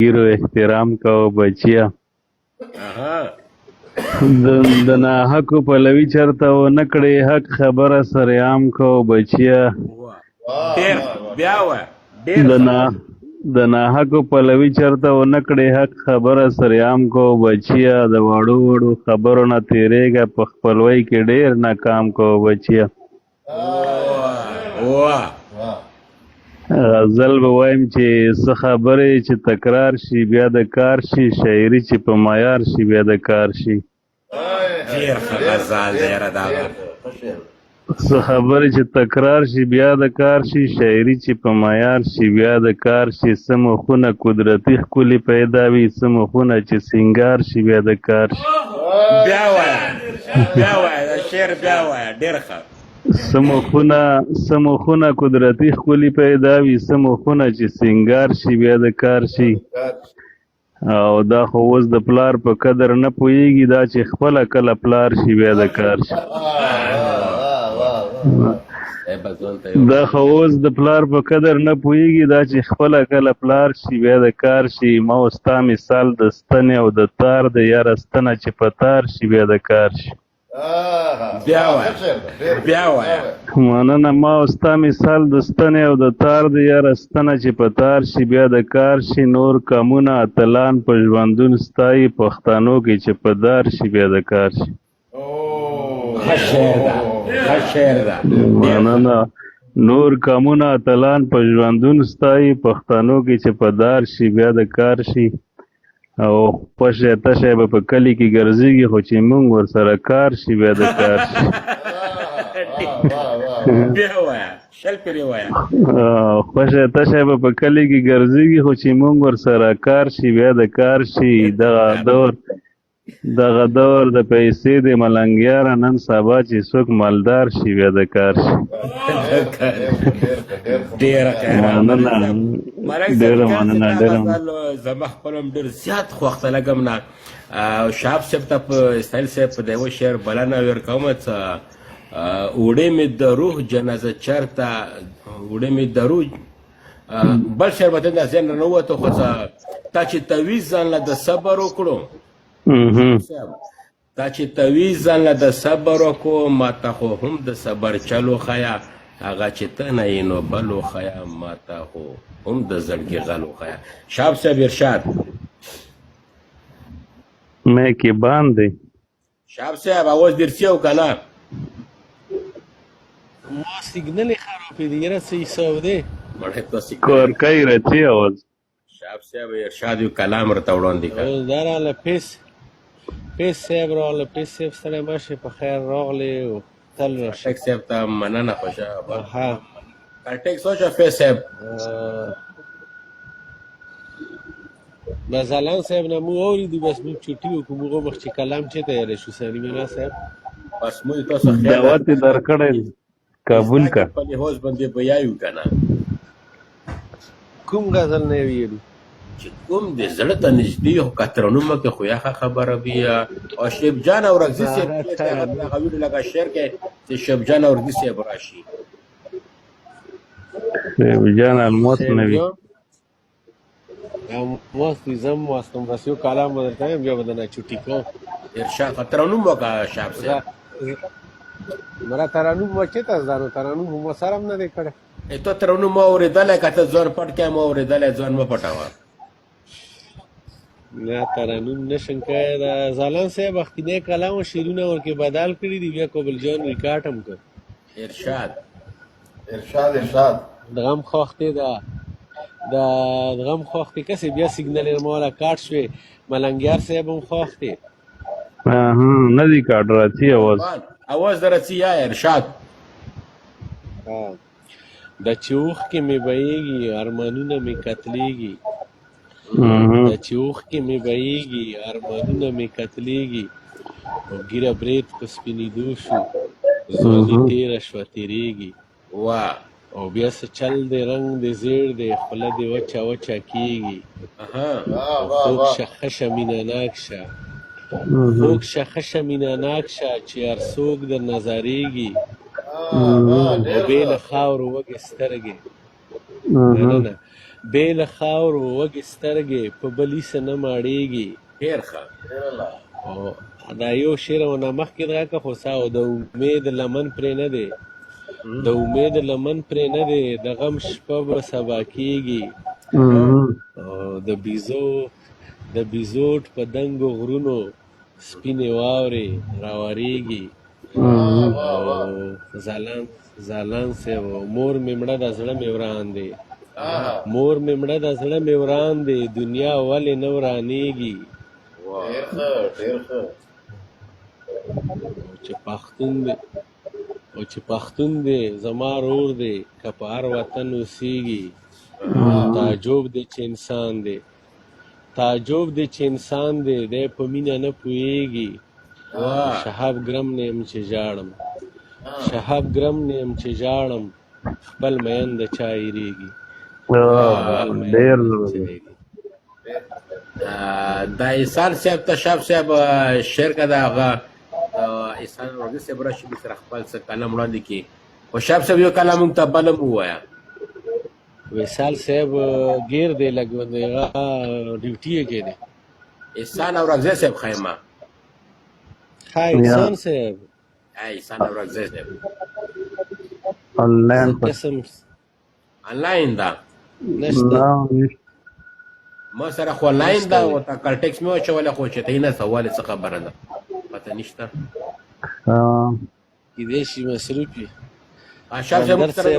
ګیرو احترام کوه بچیه. د ناحقو پلوي چرته ونه کړې، حق خبره سره عام کوه بچیه. د ناحقو پلوي چرته ونه کړې، حق خبره سره عام کوه بچیه. د وړو وړو خبرو نه تېرېږه، په خپلوۍ کې ډېر ناکام کوه بچیه. غزل به وایم چې څه خبرې چې تکرار شي بیا د کار شي، شاعري چې په معیار شي بیا د کار شي. څه خبرې چې تکرار شي بیا د کار شي، شاعري چې په معیار شي بیا د کار شي. څه مخونه قدرتي ښکلي پیدا وي، څه مخونه چې سینګار شي بیا د کار شي. بیا وایه شعر بیا وایه ډېر ښه. سمخونه قدرتي ښکلي پیدا وي، سمخونه چې سینګار شي بیا د کار شي. او دا خو اوس د پلار په قدر نه پوهېږي، دا چې خپله کله پلار شي بیا د کار شي. دا خو اوس د پلار په قدر نه پوهېږي، دا چې خپله کله پلار شي بیا د کار شي. ما اوس ستا مثال د ستنې او د تار د یاره ستنه چې په تار شي بیا د کار شي. بیا وایه مننه. ما اوس ستا مثال د ستنې او د تار د یاره ستنه چې په تار شي بیا د کار شي. نور کمونه اتلان په ژوندون ستایي، پښتنو کې چې په دار شي بیا د کار شي. مننه. نور کمونه اتلان په ژوندون ستایي، پښتنو کې چې په دار شي بیا د کار شي. او پشه تشه به په کلی کې ګرځېږي، خو چې مونږ ورسره کار شي بیا د کار شي. پشه تشه به په کلی کې ګرځېږي، خو چې مونږ ورسره کار شي بیا د کار شي. دغه دور د پیسې د ملنګیاره، نن سبا چې څوک مالدار شي بیا د کار شي. ډېره مننه. زما خپل هم ډېر زیات خوښته لګم نه. شهاب صاحب ته په اسماعیل صاحب په د یوه شعر بلنه ورکومه څه وړې مې د روح جنازه چرته، وړې مې د روح بل شعر به د ذهن نه ووته، خو تا چې تویز ځان له د صبر وکړو، تا چې تویز ځان له د صبر وکړو، ما ته خو هم د صبر چلو ښیه، هغه چې ته نه یې نو بل وښیه، ما ته خو هم د زړګي غل وښیه. شهاب صاحب ارشاد. میں کې باندې شهاب صاحب اواز ډېر څه و که نه؟ ما سیګنل یې خراب دی یاره، څه حساب دی؟ کورکۍ رچی اواز. شهاب صاحب ارشاد یو کلام راته وړاندې کړ. دا راغله پیس صاحب راغله، پیس صاحب سره ماشې په خیر راغلی او تل راشه. ټیک صاحب ته مننه خوشه. ټیک سوچه پیس صاحب بس زلان صاحب نه مو اورېدو، بس موږ چوټي وکړو، موږ ومخ چې کلام چېرته یاری شو سلیم الله صاحب. بس موږ تاسو خیر دعوت یې درکړی، قبول کړه. په لحاظ باندې بیایو که نه؟ کوم غزل نه یې ویلو چې کوم د زړه ته نږدې خو که ترنمه کې خو یخه خبره وي. او شیب جان او رګزي صاحب هغه ویډیو لکه شعر کې چې شیب جان او رګزي صاحب راشي. شیب جان الموت نه وي موست زم واستم، بس یو کلام به درته وایم، بیا به درنه چوټي کوم. ارشاد ترنم وکړه شهاب صاحب. مرا ترنم ما چېرته زده نو ترنم خو ما سره هم نه دی کړی. ته ترنم ما اورېدلی که ته ځان پټ کړې ما اورېدلی، ځان مه پټوه. نه ترنم نشم کړی. د زالان صاحب اخکینی کلام او شعرونه ورکې بدل کړي دي، بیا کوبل جان ریکارډ هم کړ. ارشاد د غم خوښتې د غم خوښتې کسې بیا سیګنل یې ماله کاټ شوې. ملنګیار صاحب هم خوښتې نه دی کاټ راځي اواز در راځي. یا ارشاد. د چې اوښکې مې بهیږي ارمانونه مې قتلیږي، د چې اوښکې مې بهیږي ارمانونه مې قتلیږي، او ګیره برېت په سپینېدو شو ځواني تېره شوه تېرېږي. او بیا څه چل دی رنګ دی زیړ دی خوله دی وچه وچه کېږي. خوږ شه ښه شه مینه ناک شه، خوږ شه ښه شه مینه ناک شه، چې هر څوک در نظرېږي، او بې له خاورو وږې سترګې. مننه. بې له خاورو وږې سترګې په بلي څه نه ماړېږي. ډېر ښه. او دا یو شعر او نه مخکې دغه که خو سا او د امید لمن پرې نه دی، د امید لمن پرې نه دی، د غم شپه به سبا کېږي. او د بیزوټ په دنګو غرونو سپینې واورې راورېږي. او ځلان صاحب مور مې مړه ده زړه مې وران دی، مور مې مړه ده زړه مې وران دی، دنیا ولې نه ورانېږي. او چې پښتون دی زما رور دی که په هر وطن اوسېږي. تعجب دی چې انسان دی، تعجب دی چې انسان دی، دی په مینه نه پوهېږي. شهاب ګرم نه یم چې ژاړم، شهاب ګرم نه یم چې ژاړم، خپل مین د چا هېرېږي. دا احسان صاحب ته شاب صاحب شعر که د هغه احسان ورغي صاحب راشي سره خپل څه کلام وړاندې کړي. خو شاب صاحب یو کلام موږ ته بل هم ووایه. وصال صاحب ګیر دی لږ دغه ډیوټي یې کې دی. احسان اورغزی صاحب خیمه احسان صاحب احسان اورغزی صاحب آنلاین آنلاین ده نشته ما سره خو آنلاین ده او تا کارټکس مې واچولی خو چې ته یې نه سوال څه خبره ده پته نشته کیدای شي مصروف وي. شاب صاحب موږ سره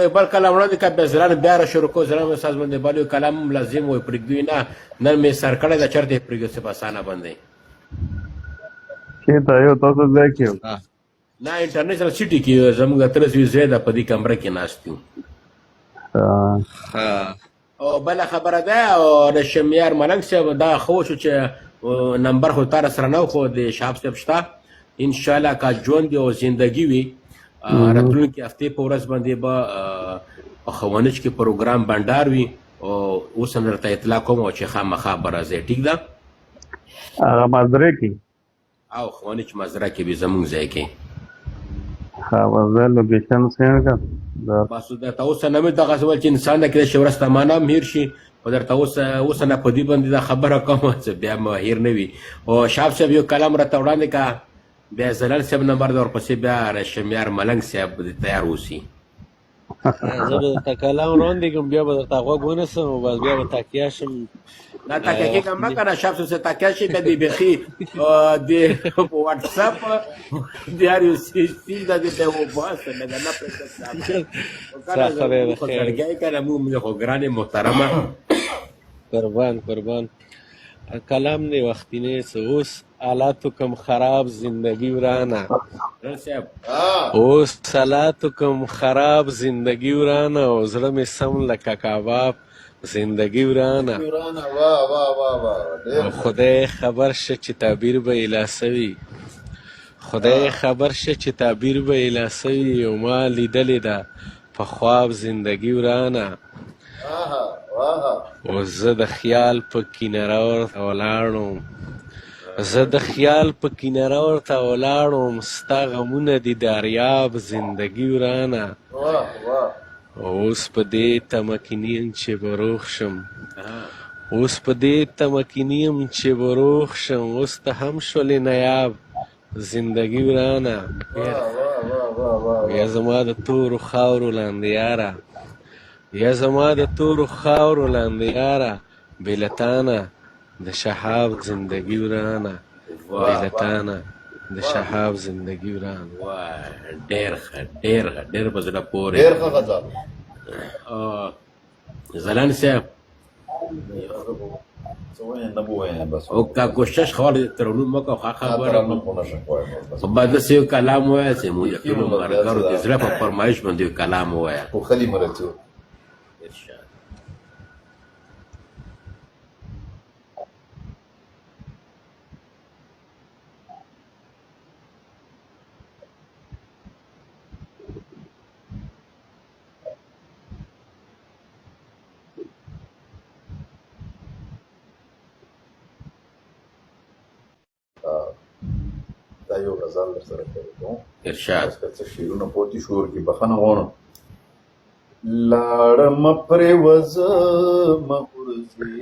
یو بل کلام وړاندې که بیا زلان بیا را شروع کړو زلان استاد باندې بل یو کلام هم لازم وي پرېږدو نه نن مې سر کړی ده چېرته یې پرېږدو صاحب اسانه باندې چېرته یو تاسو ځای کې نه انټرنیشنل سټي کې زموږ اتلس ویزې ده په دې کمره کې ناست یو. او بله خبره ده او د شمیار ملنګ صاحب دا ښه وشو چې نمبر خو تا سره نه خو د شهاب صاحب شته انشاءالله که ژوند او زندګي وي راتلونکي هفتې په ورځ باندې به په ښوونیز کې پروګرام بنډار وي او اوس هم درته اطلاع کوم چې خامخا به راځئ. ټیک ده هغه مزرعه کې او ښوونیز مزرعه کې به زموږ ځای کې خبردار لوکیشن څنګه بس درته اوس نه مې دغسې ویل چې انسان نه کېدای شي ورځ ته مانه هم هېر شي خو درته اوس نه په دې باندې دا خبره کوم چې بیا م هېر نه وي. او شهاب صاحب یو کلام راته وړاندې که بیا زلال صاحب نمبر ده ورپسې بیا شمیار ملنګ صاحب تیار اوسي. زه به درته کلام وړاندې کړم بیا به درته غوږ ونیسم او بس بیا به تکیه شم. نه تکیه کېږم مه که نه شهاب صاحب څه تکیه شي بیا دې بیخي د په واټساپ د هر یو سیز ده دې ته وباسه لږه نه پرېږده زړګی که نه موږ خو ګرانې محترمه قربان کلام دی وختینی څه اوس حالاتو کم خراب زندگی ورانه اوس حالاتو کم خراب زندگی ورانه او زړه مې سم لکه کباب زندگی ورانه خدای خبر شه چې تعبیر به اله سوي خدای خبر شه چې تعبیر به اله سوي او ما لیدلې ده په خواب زندگی ورانه او زه د خیال په کناره ورته ولاړم زه د خیال په کناره ورته ولاړم ستا غمونه دي دریاب زندگی ورانه اوس په دې تمه کې نیم چې به روغ شم اوس په دې تمه کې نیم چې به روغ شم اوس ته هم شولې نایاب زندگی ورانه یا زما د تورو خاورو لاندې یاره یا زما د تورو خاورو لاندې یاره بېلتانه د شهاب زندگی ورانه بېلتانه د شهاب زندگی ورانه. ډېر ښه ډېر په زړه پورې زلان صاحب او که کوشش خواړ ترونو مکه ښه خبره خو باید داسې یو کلام ووایه چې موږ یقینو ملګرو د زړه په فرمایش باندې یو کلام ووایه. دا یو غزل در سره کوم ارشاد څه شعرونه پوتې شور کې بخښنه غواړم لاړم پرې وزه مغورځي